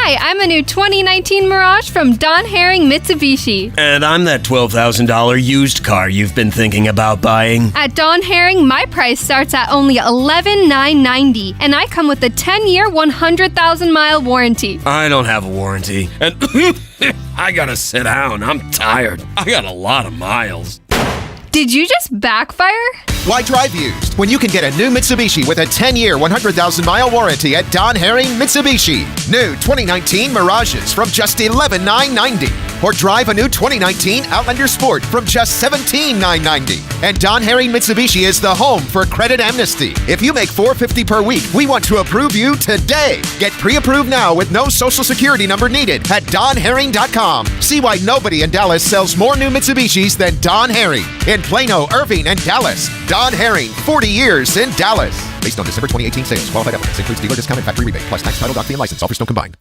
Hi, I'm a new 2019 Mirage from Don Herring Mitsubishi. And I'm that $12,000 used car you've been thinking about buying. At Don Herring, my price starts at only $11,990, and I come with a 10-year, 100,000-mile warranty. I don't have a warranty. And I gotta sit down. I'm tired. I got a lot of miles. Did you just backfire? Why drive used when you can get a new Mitsubishi with a 10-year, 100,000-mile warranty at Don Herring Mitsubishi? New 2019 Mirages from just $11,990. Or drive a new 2019 Outlander Sport from just $17,990. And Don Herring Mitsubishi is the home for credit amnesty. If you make $450 per week, we want to approve you today. Get pre-approved now with no social security number needed at donherring.com. See why nobody in Dallas sells more new Mitsubishis than Don Herring. In Plano, Irving, and Dallas. Don Herring, 40 years in Dallas. Based on December 2018 sales. Qualified applicants. Includes dealer discount and factory rebate. Plus tax, title, doc fee, and license. Offers still combined.